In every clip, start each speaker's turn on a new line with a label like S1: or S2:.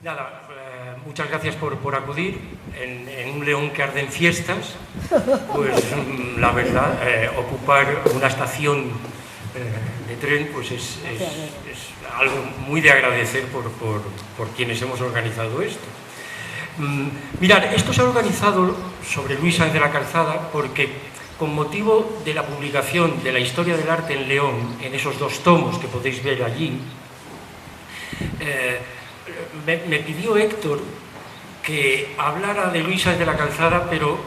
S1: Nada, muchas gracias por acudir. En un León que arde en fiestas, pues la verdad, ocupar una estación de tren pues es algo muy de agradecer por quienes hemos organizado esto. Mirad, esto se ha organizado sobre Luis Sáenz de la Calzada porque, con motivo de la publicación de la historia del arte en León, en esos 2 tomos que podéis ver allí, me pidió Héctor que hablara de Luis Sáenz de la Calzada, pero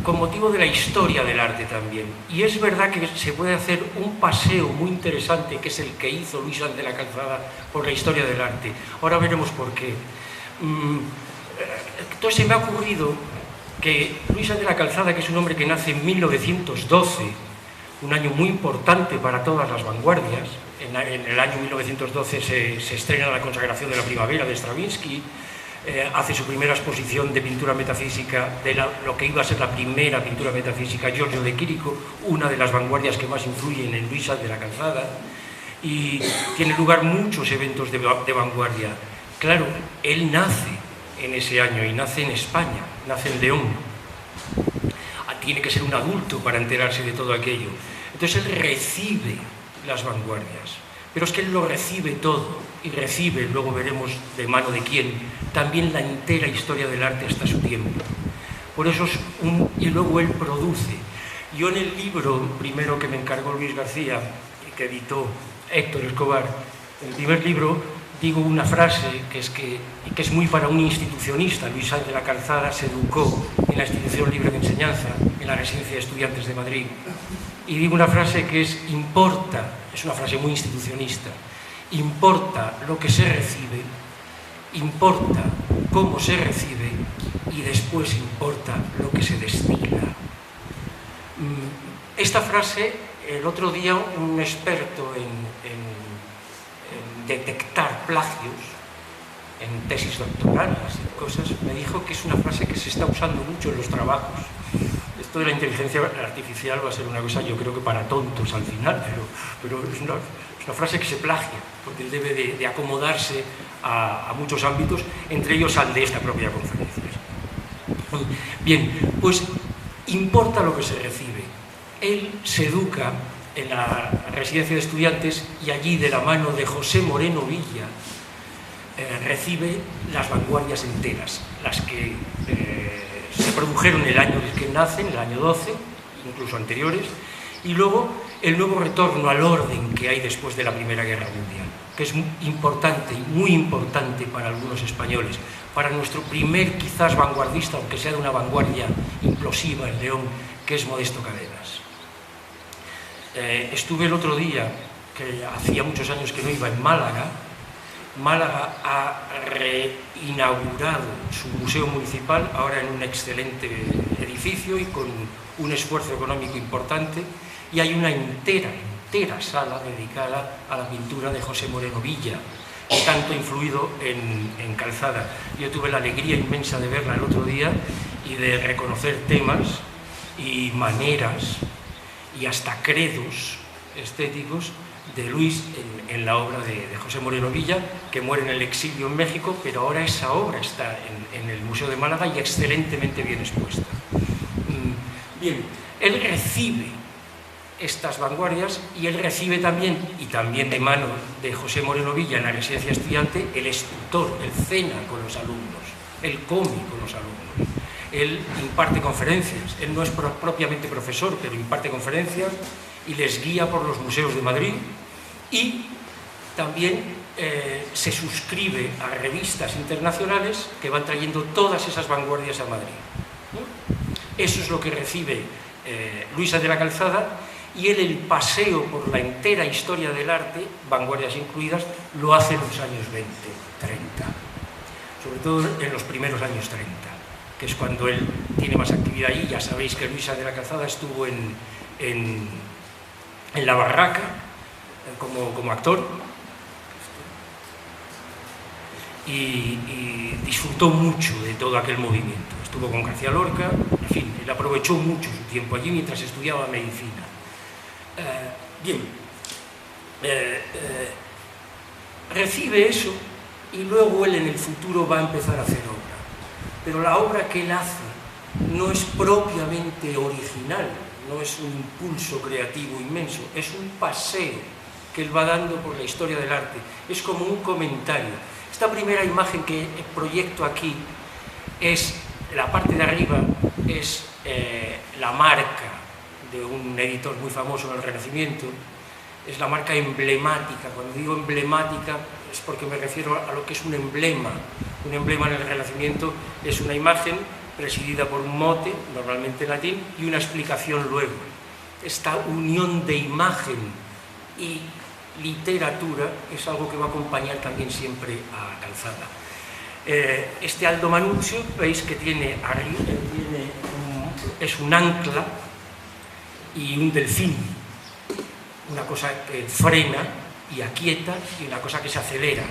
S1: con motivo de la historia del arte también. Y es verdad que se puede hacer un paseo muy interesante, que es el que hizo Luis Sáenz de la Calzada por la historia del arte. Ahora veremos por qué. Entonces se me ha ocurrido que Luis Sáenz de la Calzada, que es un hombre que nace en 1912, un año muy importante para todas las vanguardias. En el año 1912 se estrena La consagración de la primavera de Stravinsky, hace su primera exposición de pintura metafísica, de lo que iba a ser la primera pintura metafísica, Giorgio de Chirico, una de las vanguardias que más influyen en Luis Sáenz de la Calzada, y tiene lugar muchos eventos de vanguardia. Claro, él nace en ese año y nace en España, nace en León. Tiene que ser un adulto para enterarse de todo aquello. Entonces él recibe las vanguardias, pero es que él lo recibe todo y recibe, luego veremos de mano de quién, también la entera historia del arte hasta su tiempo. Por eso y luego él produce. Yo en el libro primero que me encargó Luis García y que editó Héctor Escobar, en el primer libro digo una frase que es muy para un institucionista. Luis Sáenz de la Calzada se educó en la Institución Libre de Enseñanza, en la Residencia de Estudiantes de Madrid. Y digo una frase que es una frase muy institucionista: importa lo que se recibe, importa cómo se recibe y después importa lo que se destila. Esta frase, el otro día un experto en detectar plagios en tesis doctorales y cosas, me dijo que es una frase que se está usando mucho en los trabajos. Esto de la inteligencia artificial va a ser una cosa, yo creo que para tontos al final, pero es una frase que se plagia, porque debe de acomodarse a muchos ámbitos, entre ellos al de esta propia conferencia. Bien, pues importa lo que se recibe. Él se educa en la Residencia de Estudiantes y allí, de la mano de José Moreno Villa, recibe las vanguardias enteras, las que se produjeron el año en el que nace, en el año 12, incluso anteriores, y luego el nuevo retorno al orden que hay después de la Primera Guerra Mundial, que es importante y muy importante para algunos españoles. Para nuestro primer, quizás, vanguardista, aunque sea de una vanguardia implosiva en León, que es Modesto Cadenas. Estuve el otro día, que hacía muchos años que no iba, en Málaga. Málaga ha reinaugurado su museo municipal, ahora en un excelente edificio y con un esfuerzo económico importante, y hay una entera sala dedicada a la pintura de José Moreno Villa, que tanto ha influido en Calzada. Yo tuve la alegría inmensa de verla el otro día y de reconocer temas y maneras y hasta credos estéticos de Luis en la obra de José Moreno Villa, que muere en el exilio en México, pero ahora esa obra está en el Museo de Málaga y excelentemente bien expuesta. Bien, él recibe estas vanguardias y él recibe también, y también de mano de José Moreno Villa en la Residencia Estudiante, el instructor, él cena con los alumnos, él come con los alumnos, él imparte conferencias, él no es propiamente profesor, pero imparte conferencias y les guía por los museos de Madrid, y también se suscribe a revistas internacionales que van trayendo todas esas vanguardias a Madrid. Eso es lo que recibe Luis Sáenz de la Calzada, y él el paseo por la entera historia del arte, vanguardias incluidas, lo hace en los años 20, 30, sobre todo en los primeros años 30, que es cuando él tiene más actividad ahí. Ya sabéis que Luis Sáenz de la Calzada estuvo en La Barraca como actor y disfrutó mucho de todo aquel movimiento. Estuvo con García Lorca, en fin, él aprovechó mucho su tiempo allí mientras estudiaba medicina. Bien, recibe eso y luego él en el futuro va a empezar a hacer obra. Pero la obra que él hace no es propiamente original, no es un impulso creativo inmenso, es un paseo que él va dando por la historia del arte, es como un comentario. Esta primera imagen que proyecto aquí es, la parte de arriba es la marca de un editor muy famoso en el Renacimiento, es la marca emblemática. Cuando digo emblemática es porque me refiero a lo que es un emblema. Un emblema en el Renacimiento es una imagen presidida por un mote, normalmente en latín, y una explicación luego. Esta unión de imagen y literatura es algo que va a acompañar también siempre a Calzada. Este Aldo Manuzio, veis que es un ancla y un delfín, una cosa que frena y aquieta y una cosa que se acelera.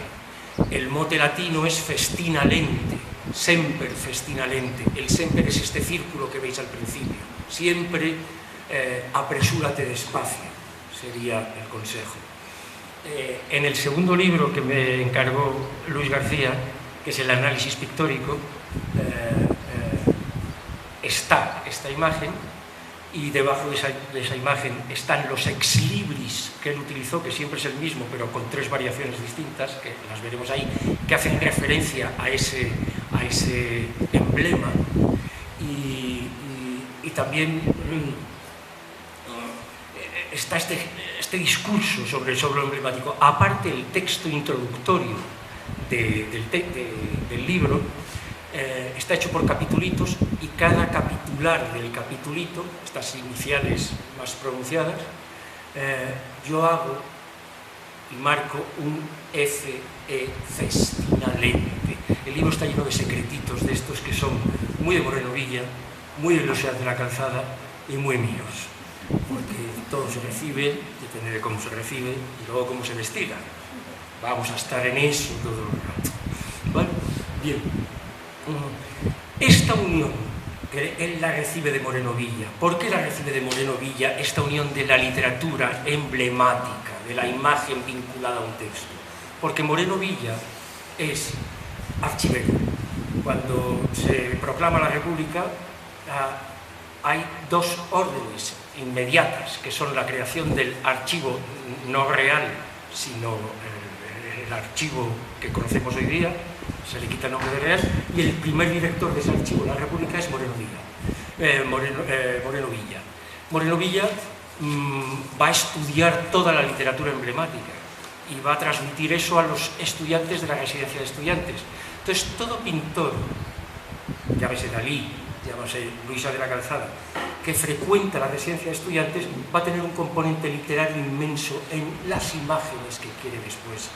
S1: El mote latino es festina lente, semper festina lente. El semper es este círculo que veis al principio, siempre apresúrate despacio, sería el consejo. En el segundo libro que me encargó Luis García, que es el análisis pictórico, está esta imagen, y debajo de esa imagen están los ex libris que él utilizó, que siempre es el mismo, pero con 3 variaciones distintas, que las veremos ahí, que hacen referencia a ese emblema, y también está este discurso sobre lo emblemático. Aparte, el texto introductorio del libro está hecho por capitulitos, y cada capitular del capitulito, estas iniciales más pronunciadas, yo hago y marco un F.E. festina lente. El libro está lleno de secretitos de estos que son muy de Moreno Villa, muy de Luis de la Calzada y muy míos, porque todo se recibe, depende de cómo se recibe y luego cómo se investiga. Vamos a estar en eso todo el rato. ¿Vale? Bien. Esta unión que él la recibe de Moreno Villa. ¿Por qué la recibe de Moreno Villa esta unión de la literatura emblemática, de la imagen vinculada a un texto? Porque Moreno Villa es archivero. Cuando se proclama la República, hay 2 órdenes inmediatas, que son la creación del archivo no real, sino el archivo que conocemos hoy día, se le quita el nombre de real, y el primer director de ese archivo de la República es Moreno Villa. Moreno Villa va a estudiar toda la literatura emblemática y va a transmitir eso a los estudiantes de la residencia de estudiantes. Entonces, todo pintor, llámese Dalí, llámese Luisa de la Calzada, que frecuenta la residencia de estudiantes, va a tener un componente literario inmenso en las imágenes que quiere después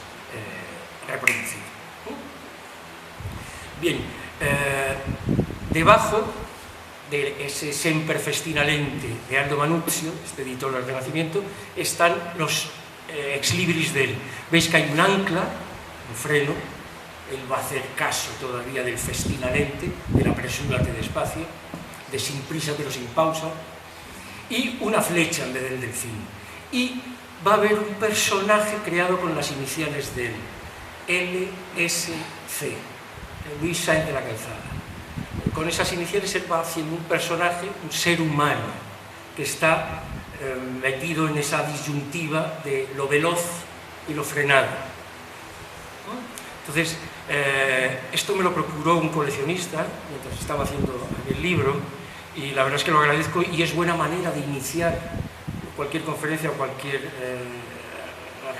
S1: reproducir. Bien, debajo de ese semper festina lente de Aldo Manuzio, este editor del Renacimiento, están los ex libris de él. Veis que hay un ancla, un freno, él va a hacer caso todavía del festina lente, del apresúrate despacio, de sin prisa pero sin pausa, y una flecha en vez del delfín. Y va a haber un personaje creado con las iniciales de él, LSC, Luis Sáenz de la Calzada. Con esas iniciales él va haciendo un personaje, un ser humano, que está metido en esa disyuntiva de lo veloz y lo frenado. Entonces, esto me lo procuró un coleccionista mientras estaba haciendo el libro, y la verdad es que lo agradezco, y es buena manera de iniciar cualquier conferencia o cualquier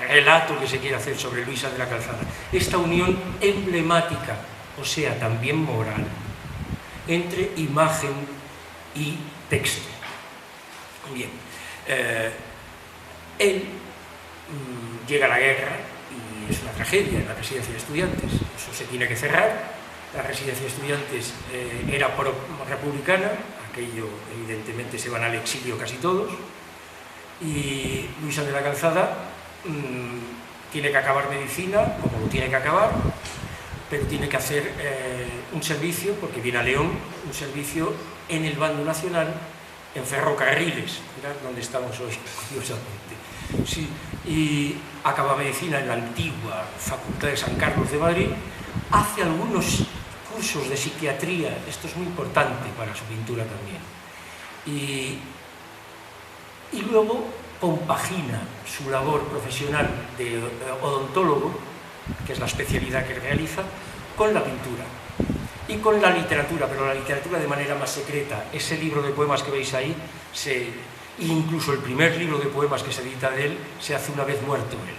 S1: relato que se quiera hacer sobre Luisa de la Calzada. Esta unión emblemática, o sea, también moral, entre imagen y texto. Bien, él llega a la guerra y es una tragedia en la residencia de estudiantes. Eso se tiene que cerrar. La residencia de estudiantes era republicana, aquello evidentemente se van al exilio casi todos, y Luisa de la Calzada tiene que acabar medicina, como lo tiene que acabar, pero tiene que hacer un servicio, porque viene a León, un servicio en el bando nacional, en ferrocarriles, mirad donde estamos hoy, curiosamente. Sí, y acaba medicina en la antigua Facultad de San Carlos de Madrid, hace algunos cursos de psiquiatría, esto es muy importante para su pintura también, y luego compagina su labor profesional de odontólogo, que es la especialidad que realiza, con la pintura y con la literatura, pero la literatura de manera más secreta. Ese libro de poemas que veis ahí, incluso el primer libro de poemas que se edita de él, se hace una vez muerto él.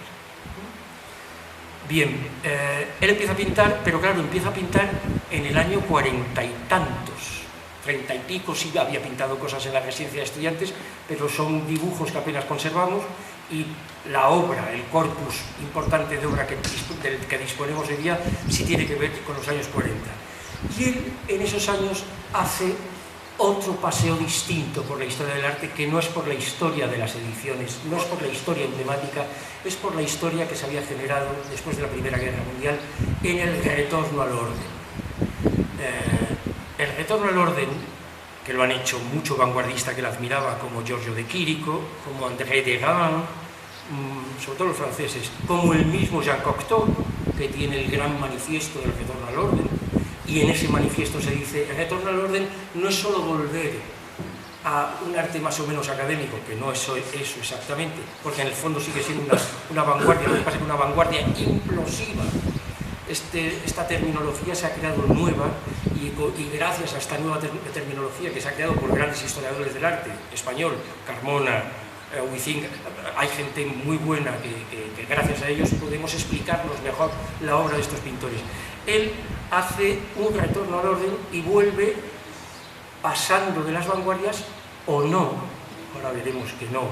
S1: Bien, él empieza a pintar, pero claro, empieza a pintar en el año 40 y tantos, 30 y pico, sí había pintado cosas en la residencia de estudiantes, pero son dibujos que apenas conservamos, y la obra, el corpus importante de obra del que disponemos hoy día, sí tiene que ver con los años 40. Y él en esos años hace otro paseo distinto por la historia del arte, que no es por la historia de las ediciones, no es por la historia emblemática, es por la historia que se había generado después de la Primera Guerra Mundial en el retorno al orden. El retorno al orden, que lo han hecho mucho vanguardista que la admiraba, como Giorgio de Chirico, como André Derain, sobre todo los franceses, como el mismo Jean Cocteau, que tiene el gran manifiesto del retorno al orden, y en ese manifiesto se dice: el retorno al orden no es solo volver a un arte más o menos académico, que no es eso exactamente, porque en el fondo sigue siendo una vanguardia, lo que pasa es que una vanguardia implosiva. Esta terminología se ha creado nueva, y gracias a esta nueva terminología que se ha creado por grandes historiadores del arte español, Carmona, Huizinga, hay gente muy buena que gracias a ellos podemos explicarnos mejor la obra de estos pintores. Él hace un retorno al orden y vuelve pasando de las vanguardias, o no, ahora veremos que no,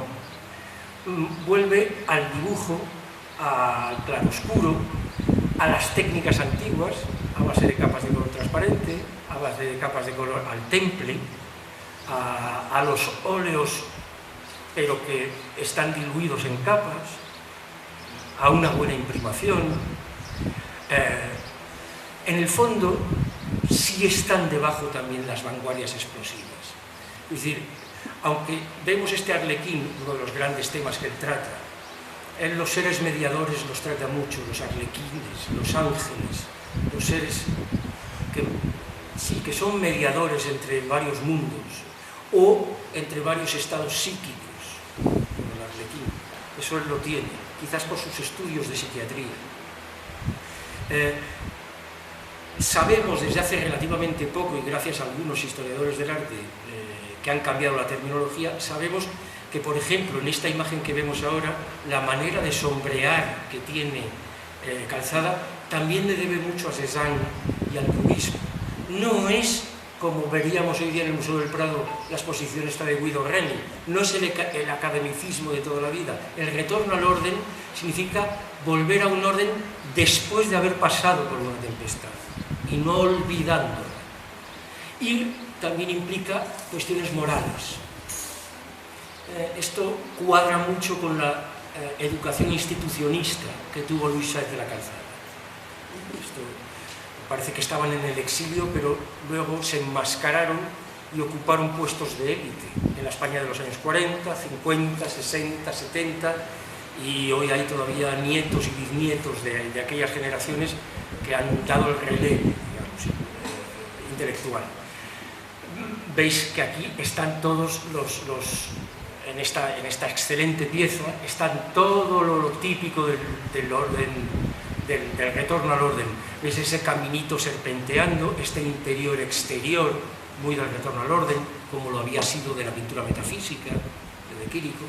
S1: vuelve al dibujo, al claroscuro, a las técnicas antiguas, a base de capas de color transparente, a base de capas de color al temple, a los óleos, pero que están diluidos en capas, a una buena imprimación. En el fondo, sí están debajo también las vanguardias explosivas. Es decir, aunque vemos este Arlequín, uno de los grandes temas que él trata, los seres mediadores los trata mucho, los arlequines, los ángeles, los seres que son mediadores entre varios mundos o entre varios estados psíquicos, como el Arlequín. Eso él lo tiene, quizás por sus estudios de psiquiatría. Sabemos desde hace relativamente poco, y gracias a algunos historiadores del arte que han cambiado la terminología, sabemos que, por ejemplo, en esta imagen que vemos ahora, la manera de sombrear que tiene Calzada también le debe mucho a Cézanne y al cubismo. No es, como veríamos hoy día en el Museo del Prado, la exposición esta de Guido Reni, no es el academicismo de toda la vida. El retorno al orden significa volver a un orden después de haber pasado por una tempestad y no olvidándola. Y también implica cuestiones morales. Esto cuadra mucho con la educación institucionista que tuvo Luis Sáez de la Calzada. Esto parece que estaban en el exilio, pero luego se enmascararon y ocuparon puestos de élite en la España de los años 40, 50, 60, 70, y hoy hay todavía nietos y bisnietos de aquellas generaciones que han dado el relevo, digamos, intelectual. Veis que aquí están todos en esta excelente pieza, están todo lo típico del orden, del retorno al orden. Veis ese caminito serpenteando, este interior-exterior, muy del retorno al orden, como lo había sido de la pintura metafísica, de Quirico.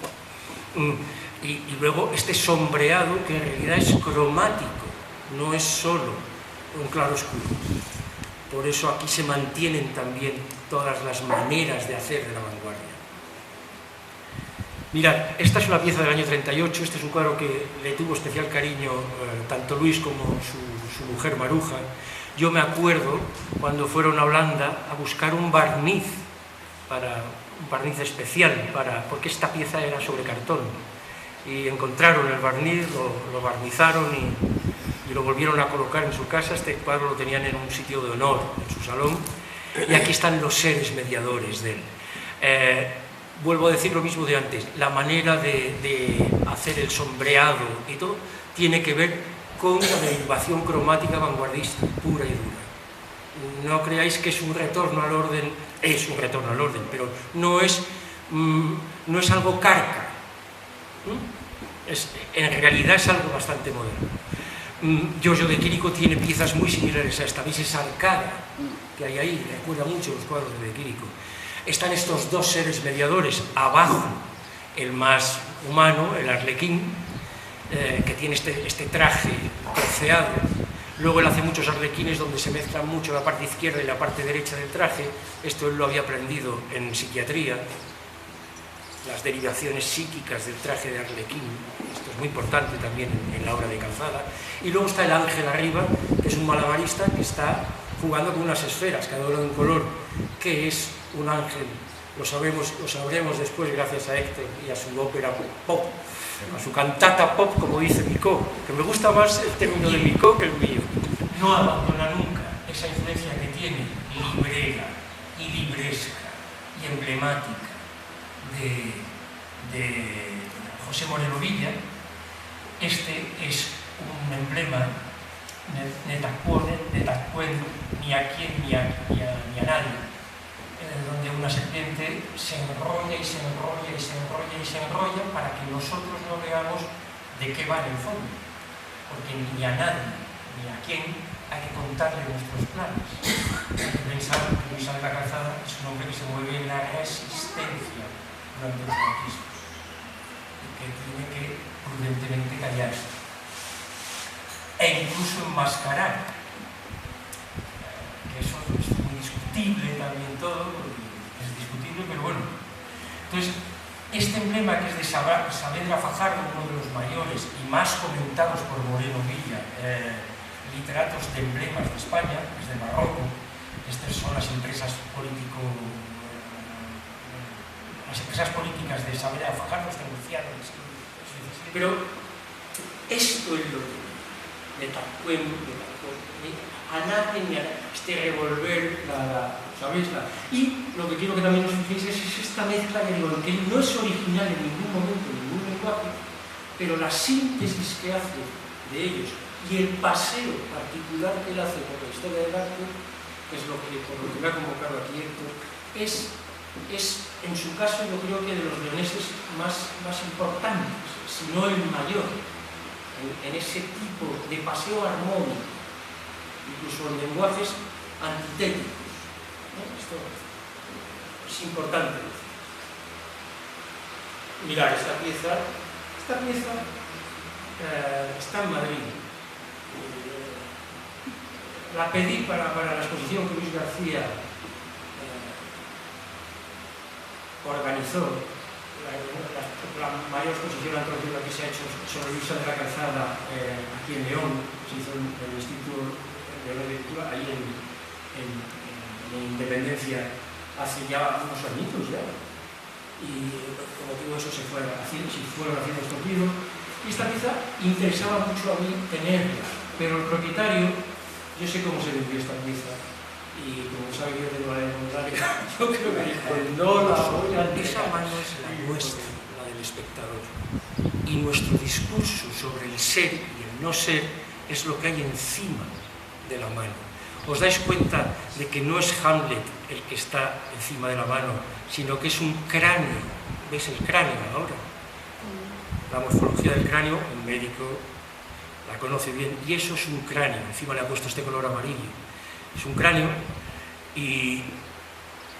S1: Y luego este sombreado, que en realidad es cromático, no es solo un claroscuro. Por eso aquí se mantienen también todas las maneras de hacer de la vanguardia. Mirad, esta es una pieza del año 38, este es un cuadro que le tuvo especial cariño tanto Luis como su mujer Maruja. Yo me acuerdo cuando fueron a Holanda a buscar un barniz especial, porque esta pieza era sobre cartón. Y encontraron el barniz, lo barnizaron y lo volvieron a colocar en su casa. Este cuadro lo tenían en un sitio de honor, en su salón. Y aquí están los seres mediadores de él. Vuelvo a decir lo mismo de antes, la manera de hacer el sombreado y todo tiene que ver con la derivación cromática vanguardista, pura y dura. No creáis que es un retorno al orden, es un retorno al orden, pero no es algo carca. En realidad es algo bastante moderno. Giorgio de Chirico tiene piezas muy similares a esta, ¿veis esa arcada que hay ahí? Recuerda mucho los cuadros de Chirico. Están estos dos seres mediadores, abajo el más humano, el arlequín, que tiene este traje troceado. Luego él hace muchos arlequines donde se mezclan mucho la parte izquierda y la parte derecha del traje. Esto él lo había aprendido en psiquiatría, las derivaciones psíquicas del traje de arlequín. Esto es muy importante también en la obra de Calzada. Y luego está el ángel arriba, que es un malabarista que está jugando con unas esferas, cada una de un color, que es un ángel. Lo sabremos después gracias a Héctor y a su ópera pop, a su cantata pop, como dice Micó, que me gusta más el término de Micó que el mío. No abandona nunca esa influencia que tiene librera y libresca y emblemática de José Moreno Villa. Este es un emblema netacuen ni a quién ni a nadie, donde una serpiente se enrolla y se enrolla y se enrolla y se enrolla para que nosotros no veamos de qué va en el fondo, porque ni a nadie ni a quién hay que contarle nuestros planes. Hay que pensar que Luis de la Calzada es un hombre que se mueve en la resistencia durante los conquistos y que tiene que prudentemente callarse e incluso enmascarar, que eso es muy discutible también todo, es discutible, pero bueno. Entonces, este emblema que es de Saavedra Fajardo, uno de los mayores y más comentados por Moreno Villa, literatos de emblemas de España, desde Barroco. Estas son las empresas políticas de Saavedra Fajardo, está iniciado. Pero esto es lo que este revolver, ¿sabéis? Y lo que quiero que también os fijéis es esta mezcla que digo, que no es original en ningún momento, en ningún lenguaje, pero la síntesis que hace de ellos y el paseo particular que él hace por la historia del arte, que es por lo que me ha convocado aquí Héctor, es en su caso yo creo que de los leoneses más importantes, si no el mayor, en ese tipo de paseo armónico, incluso en lenguajes antitéticos. Esto es importante. Mirad, esta pieza está en Madrid. La pedí para la exposición que Luis García organizó, la mayor exposición antropológica que se ha hecho sobre Luis de la Calzada aquí en León, se hizo en el Instituto de Lectura, ahí en Independencia, hace ya unos añitos ya. Y como digo, eso se fueron haciendo estos libros. Y esta pieza interesaba mucho a mí tenerla, pero el propietario, yo sé cómo se vendió esta pieza, y como sabe que yo tengo la memoria, yo creo que dijo, no la voy a entregar. Esa mano es la nuestra, la del espectador. Y nuestro discurso sobre el ser y el no ser es lo que hay encima de la mano. ¿Os dais cuenta de que no es Hamlet el que está encima de la mano, sino que es un cráneo? ¿Veis el cráneo ahora? La morfología del cráneo, el médico la conoce bien, y eso es un cráneo. Encima le ha puesto este color amarillo. Es un cráneo, y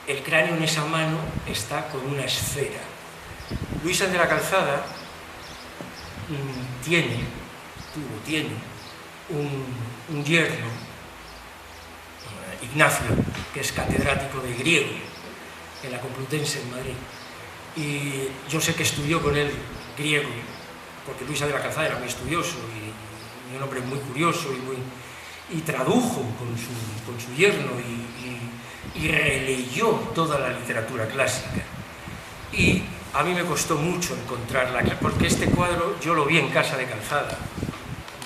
S1: el cráneo en esa mano está con una esfera. Luis de la Calzada tiene un yerno, Ignacio, que es catedrático de griego en la Complutense en Madrid. Y yo sé que estudió con él griego, porque Luis de la Calzada era muy estudioso y un hombre muy curioso y tradujo con su yerno y releyó toda la literatura clásica. Y a mí me costó mucho encontrarla, porque este cuadro yo lo vi en casa de Calzada,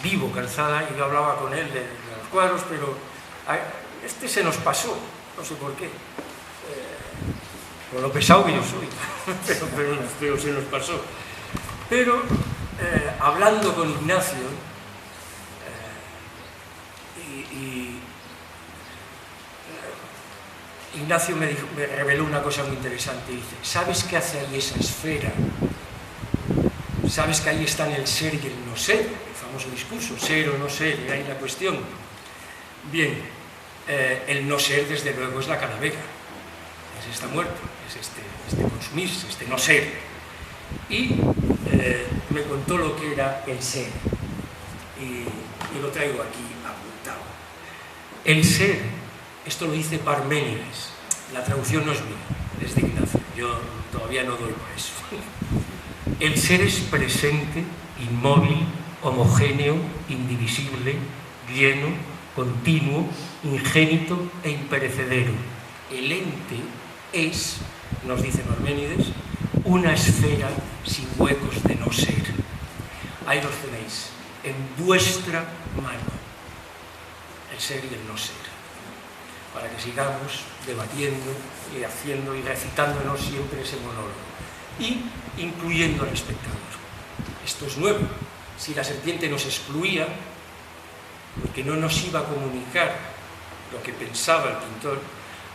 S1: vivo Calzada, y yo hablaba con él de los cuadros, pero este se nos pasó, no sé por qué. con lo pesado que yo soy, pero se nos pasó. Pero hablando con Ignacio, Ignacio me reveló una cosa muy interesante. Dice: ¿sabes qué hace ahí esa esfera? ¿Sabes que ahí están el ser y el no ser? El famoso discurso, ser o no ser, y ahí la cuestión. Bien, el no ser, desde luego, es la calavera, es esta muerte, es este consumirse, este no ser. Y me contó lo que era el ser, y lo traigo aquí apuntado. El ser, esto lo dice Parménides, la traducción no es mía, es de Ignacio, yo todavía no doy por eso. El ser es presente, inmóvil, homogéneo, indivisible, lleno, continuo, ingénito e imperecedero. El ente es, nos dice Parménides, una esfera sin huecos de no ser. Ahí los tenéis, en vuestra mano, el ser y el no ser, para que sigamos debatiendo y haciendo y recitándonos siempre ese monólogo, y incluyendo al espectador. Esto es nuevo. Si la serpiente nos excluía, porque no nos iba a comunicar lo que pensaba el pintor,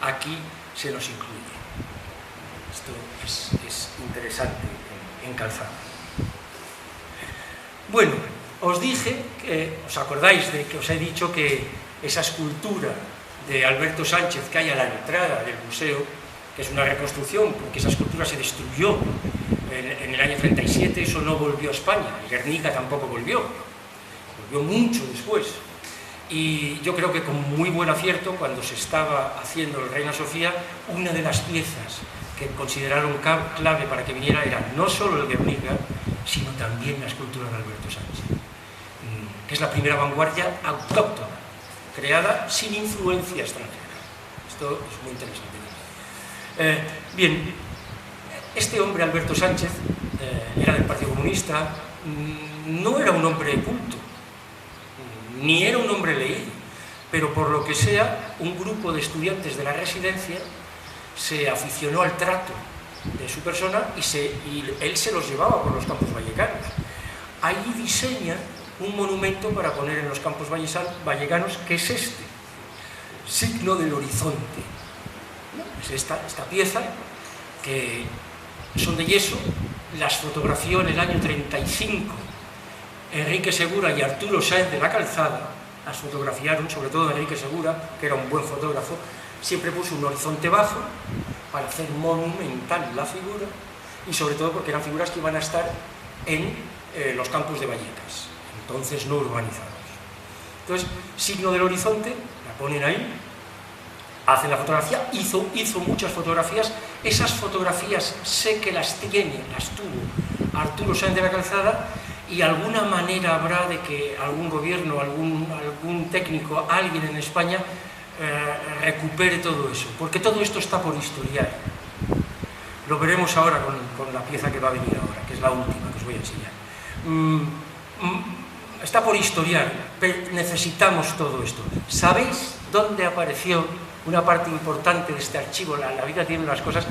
S1: aquí se nos incluye. Esto es interesante en Calzada. Bueno, os dije que, ¿os acordáis de que os he dicho que esa escultura de Alberto Sánchez que hay a la entrada del museo, que es una reconstrucción, porque esa escultura se destruyó en el año 37, eso no volvió a España, el Guernica tampoco volvió mucho después. Y yo creo que con muy buen acierto, cuando se estaba haciendo el Reina Sofía, una de las piezas que consideraron clave para que viniera era no solo el Guernica, sino también la escultura de Alberto Sánchez, que es la primera vanguardia autóctona, creada sin influencia extranjera. Esto es muy interesante. Bien, este hombre, Alberto Sánchez, era del Partido Comunista, no era un hombre culto, ni era un hombre leído, pero por lo que sea, un grupo de estudiantes de la residencia se aficionó al trato de su persona y él se los llevaba por los campos vallecanos. Allí diseña un monumento para poner en los campos vallecanos, que es este, Signo del Horizonte. Es esta pieza, que son de yeso, las fotografió en el año 35 Enrique Segura y Arturo Sáenz de la Calzada, las fotografiaron, sobre todo Enrique Segura, que era un buen fotógrafo, siempre puso un horizonte bajo para hacer monumental la figura, y sobre todo porque eran figuras que iban a estar en los campos de Vallecas, entonces no urbanizados. Entonces, Signo del Horizonte, la ponen ahí, hacen la fotografía, hizo muchas fotografías. Esas fotografías sé que las tuvo Arturo Sáenz de la Calzada, y alguna manera habrá de que algún gobierno, algún técnico, alguien en España recupere todo eso, porque todo esto está por historiar. Lo veremos ahora con la pieza que va a venir ahora, que es la última que os voy a enseñar. Está por historiar, pero necesitamos todo esto. ¿Sabéis dónde apareció una parte importante de este archivo? La vida tiene unas cosas.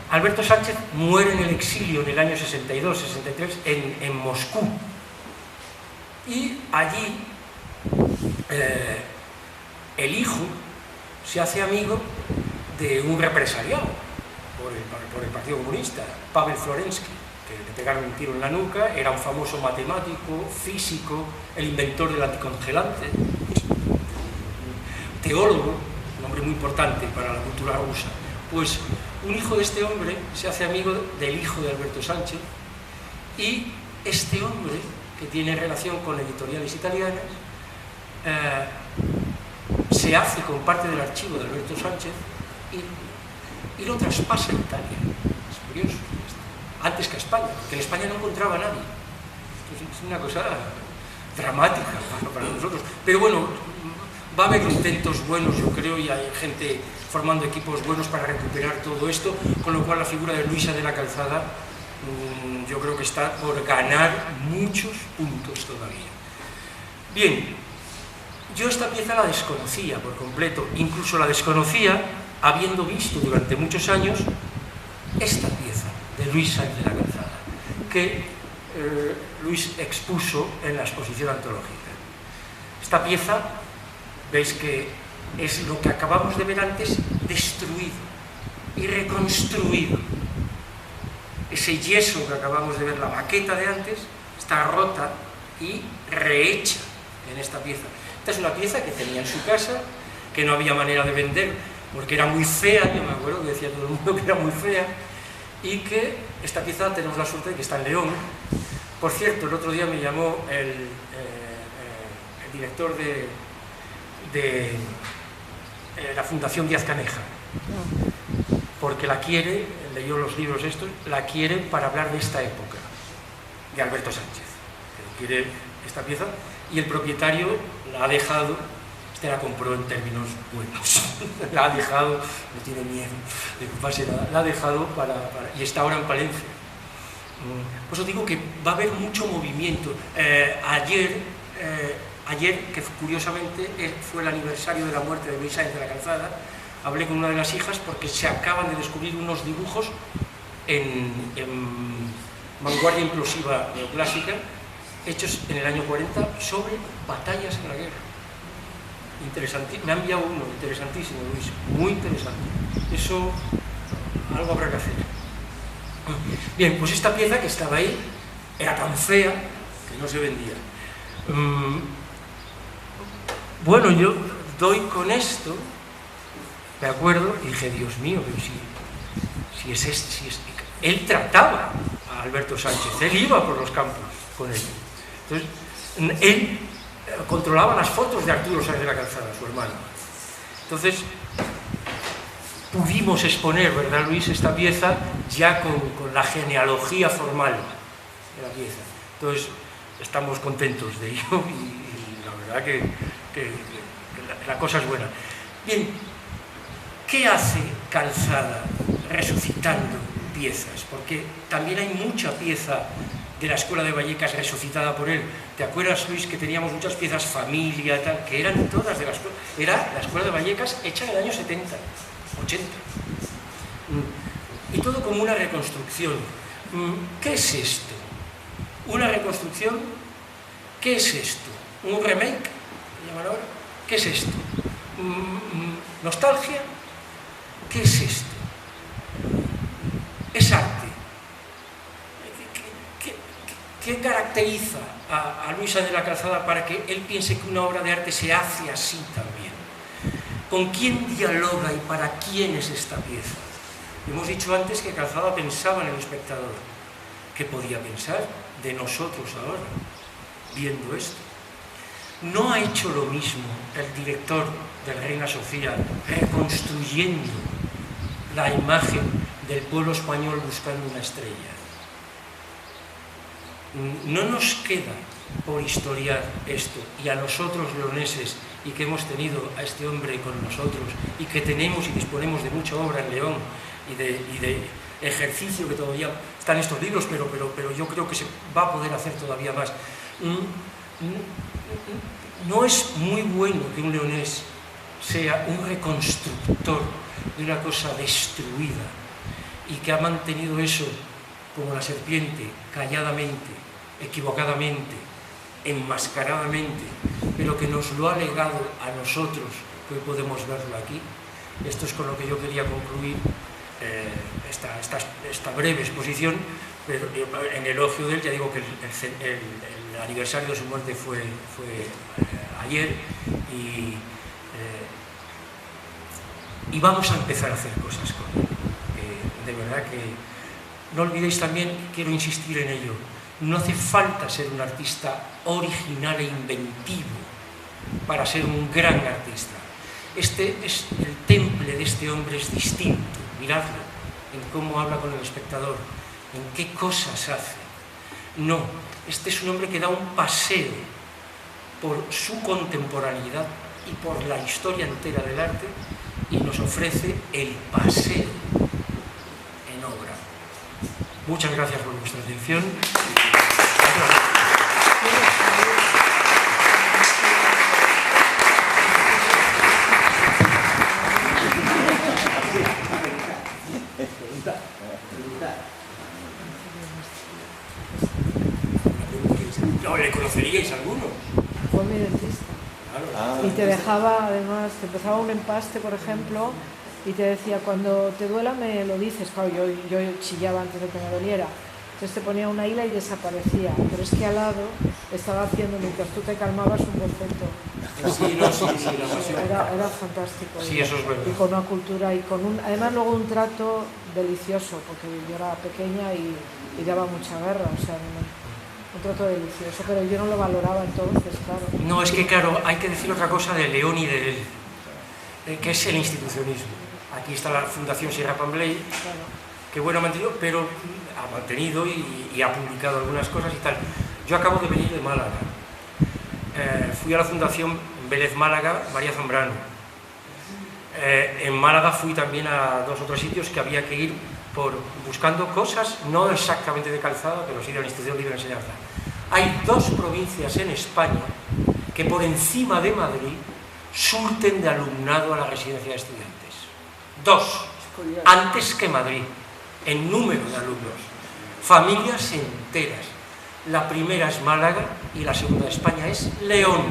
S1: Alberto Sánchez muere en el exilio en el año 62-63 en Moscú, y allí el hijo se hace amigo de un represaliado por el Partido Comunista, Pavel Florensky, que le pegaron un tiro en la nuca. Era un famoso matemático, físico, el inventor del anticongelante, teólogo, un hombre muy importante para la cultura rusa. Pues un hijo de este hombre se hace amigo del hijo de Alberto Sánchez, y este hombre, que tiene relación con editoriales italianas, se hace con parte del archivo de Alberto Sánchez y lo traspasa a Italia. Es curioso, antes que a España, porque en España no encontraba a nadie. Es una cosa dramática para nosotros, pero bueno, va a haber intentos buenos, yo creo, y hay gente formando equipos buenos para recuperar todo esto, con lo cual la figura de Luisa de la Calzada yo creo que está por ganar muchos puntos todavía. Bien, yo esta pieza la desconocía por completo, incluso la desconocía habiendo visto durante muchos años esta pieza de Luis Sáenz de la Calzada, que Luis expuso en la exposición antológica. Esta pieza, veis que es lo que acabamos de ver antes, destruido y reconstruido. Ese yeso que acabamos de ver, la maqueta de antes, está rota y rehecha en esta pieza. Esta es una pieza que tenía en su casa, que no había manera de vender, porque era muy fea, yo me acuerdo que decía todo el mundo que era muy fea, y que esta pieza tenemos la suerte de que está en León. Por cierto, el otro día me llamó el director de la Fundación Díaz Caneja, porque la quiere, leyó los libros estos, la quiere para hablar de esta época, de Alberto Sánchez. Quiere esta pieza, y el propietario la ha dejado, la compró en términos buenos, la ha dejado, no tiene miedo de que pase nada, la ha dejado y está ahora en Palencia. Por eso digo que va a haber mucho movimiento. Ayer, que curiosamente fue el aniversario de la muerte de Luis Sáenz de la Calzada, hablé con una de las hijas porque se acaban de descubrir unos dibujos en vanguardia implosiva neoclásica, hechos en el año 40 sobre batallas en la guerra. Interesante, me ha enviado uno, interesantísimo, Luis, muy interesante. Eso, algo habrá que hacer. Bien, pues esta pieza que estaba ahí era tan fea que no se vendía. Bueno, yo doy con esto, de acuerdo, y dije, Dios mío, pero si es este, él trataba a Alberto Sánchez, él iba por los campos con él. Entonces, él controlaba las fotos de Arturo Sáenz de la Calzada, su hermano. Entonces, pudimos exponer, ¿verdad, Luis?, esta pieza ya con la genealogía formal de la pieza. Entonces, estamos contentos de ello y la verdad que la cosa es buena. Bien, ¿qué hace Calzada resucitando piezas? Porque también hay mucha pieza de la Escuela de Vallecas resucitada por él. ¿Te acuerdas, Luis, que teníamos muchas piezas familia, tal, que eran todas de la escuela? Era la Escuela de Vallecas hecha en el año 70, 80. Y todo como una reconstrucción. ¿Qué es esto? ¿Una reconstrucción? ¿Qué es esto? ¿Un remake? ¿Llaman ahora? ¿Qué es esto? ¿Nostalgia? ¿Qué es esto? Es arte. ¿Qué caracteriza a Luis Sáenz de la Calzada para que él piense que una obra de arte se hace así también? ¿Con quién dialoga y para quién es esta pieza? Hemos dicho antes que Calzada pensaba en el espectador. ¿Qué podía pensar de nosotros ahora, viendo esto? ¿No ha hecho lo mismo el director de Reina Sofía, reconstruyendo la imagen del pueblo español buscando una estrella? No nos queda por historiar esto, y a nosotros leoneses, y que hemos tenido a este hombre con nosotros, y que tenemos y disponemos de mucha obra en León, y de ejercicio que todavía están estos libros, pero yo creo que se va a poder hacer todavía más. No es muy bueno que un leonés sea un reconstructor de una cosa destruida, y que ha mantenido eso como la serpiente, calladamente, equivocadamente, enmascaradamente, pero que nos lo ha legado a nosotros, que hoy podemos verlo aquí. Esto es con lo que yo quería concluir esta breve exposición, pero en elogio de él. Ya digo que el aniversario de su muerte fue ayer, y vamos a empezar a hacer cosas con él. De verdad que no olvidéis también, quiero insistir en ello, no hace falta ser un artista original e inventivo para ser un gran artista. El temple de este hombre es distinto, miradlo, en cómo habla con el espectador, en qué cosas hace. No, este es un hombre que da un paseo por su contemporaneidad y por la historia entera del arte, y nos ofrece el paseo en obra. Muchas gracias por vuestra atención. Claro.
S2: Y te dejaba, además, te empezaba un empaste, por ejemplo, y te decía, cuando te duela me lo dices. Claro, yo chillaba antes de que me doliera. Entonces te ponía una hila y desaparecía. Pero es que al lado estaba haciendo, mientras tú te calmabas, un boceto.
S1: Sí, no, sí, la pasión.
S2: Era fantástico.
S1: Sí, eso es verdad.
S2: Y con una cultura, y con además luego un trato delicioso, porque yo era pequeña y daba mucha guerra, o sea, un trato delicioso, pero yo no lo valoraba entonces, claro.
S1: No, es que claro, hay que decir otra cosa de León y de él, que es el institucionismo. Aquí está la Fundación Sierra Pambley,
S2: Claro.
S1: que bueno, ha mantenido, pero ha mantenido y ha publicado algunas cosas y tal. Yo acabo de venir de Málaga. Fui a la Fundación Vélez Málaga, María Zambrano. En Málaga fui también a 2 o 3 sitios que había que ir buscando cosas, no exactamente de calzado, pero sí de la Institución Libre de Enseñanza. Hay 2 provincias en España que por encima de Madrid surten de alumnado a la residencia de estudiantes. 2, antes que Madrid, en número de alumnos. Familias enteras. La primera es Málaga y la segunda de España es León.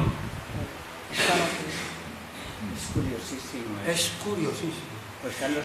S3: Es curiosísimo.
S1: Es curiosísimo.
S3: Pues Carlos